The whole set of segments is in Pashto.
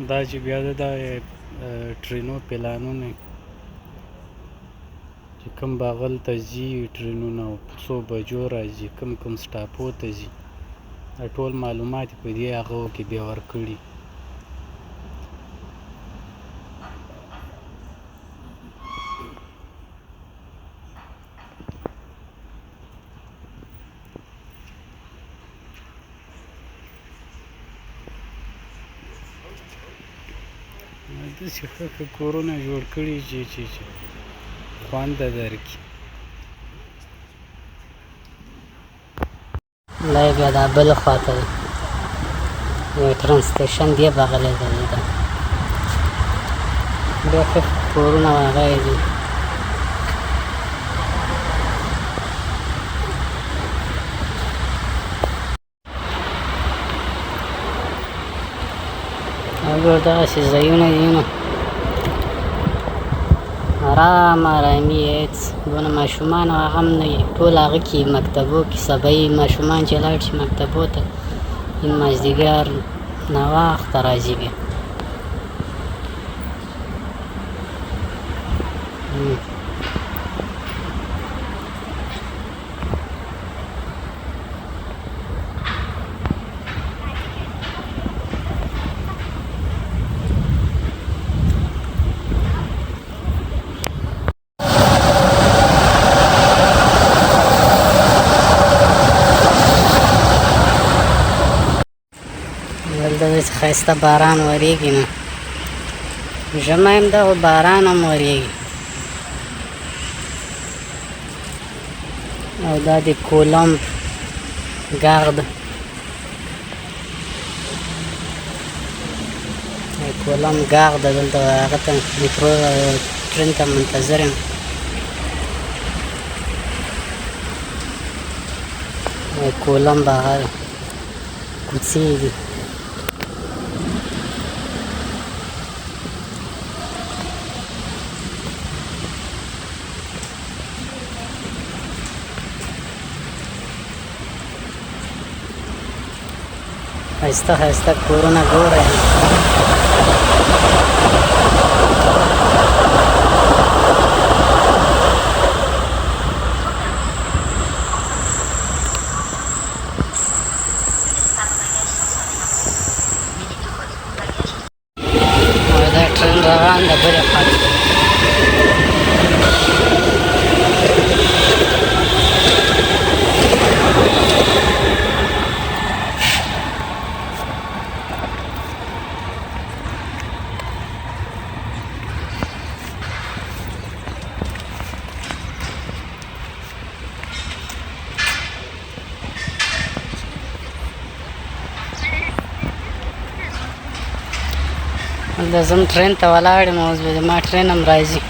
دا چې بیا د ټرینو پلانونه چې کوم باغل ته ځي ټرینونه او په څو بجو راځي کوم سټاپو ته ځي دا ټول معلومات یې په دې هغو کې بیا ورکړي. داسې ښه ښه کورونه جوړ کړي چې خوند درکړي. دا یې بیا دا بله خواته دی یو ټرین سټیشن دې بغلی ته دی دا بیا ښه کورونه هغه یې دي. او دغسې ځایونه دي نو ارامي هېڅ دونه ماشومان او هغه هم نه وي ټول هغه کې مکتبو کې سبا ماشومان چې لاړ شي مکتبو ته مازدیګر ناوخته راځي بیا دلته داسې ښایسته باران ورېږي نه ژمی هم ده خو باران هم ورېږي او دا د کولمب ږغ ده کولمب ږغ ده دلته هغه ته میټرو ټرین ته منتظر یم کولمب هغه ده کوڅې دي ښایسته ښایسته کورونه ګورئ او دا ټرین روان ده بلې خواته دلته زم ټرین ته ولاړ یم اوس به زما ټرین هم راځي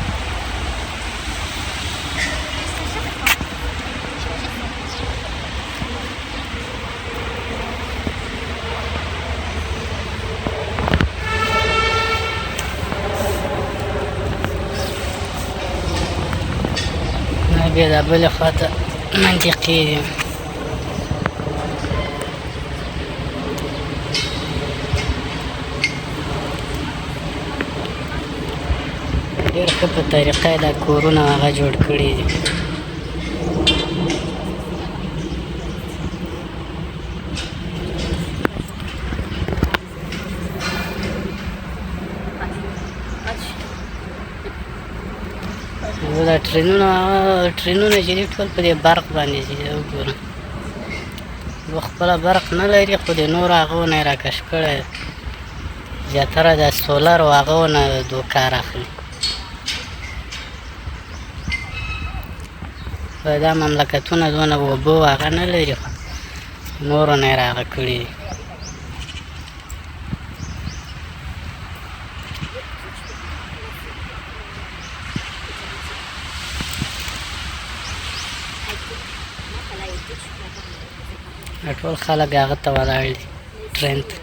بیا دا بلې خواته منطقې دي ډېر ښه په طریقه یې دا کورونه هغه جوړ کړي دي دا ټرینونه چې دي ټول په دې برق باندې دي وګوره دوی خپله برق نه لري خو د نورو هغو نه یې راکش کړی زیاتره د سولر او هغو نه دوی کار اخلي دا مملکتونه دونه اوبه او هغه نه لري خو نورو نه یې راغه کړي دي ټول خلک هغه ته ولاړ دي ټرین ته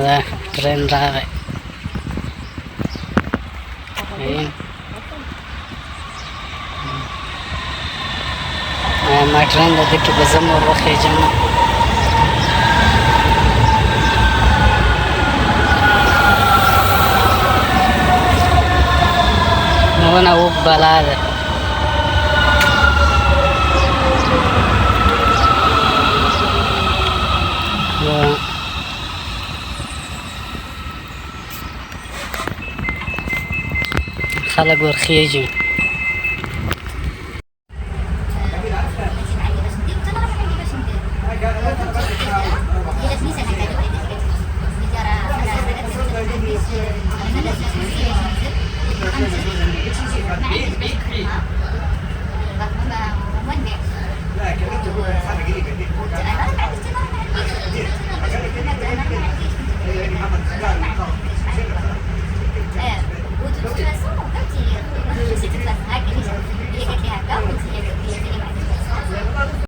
دا ټرین راغی ما ټرین د دې کې به زه مور وخېږم ونه اوږ بلا ده خلک ورخېږي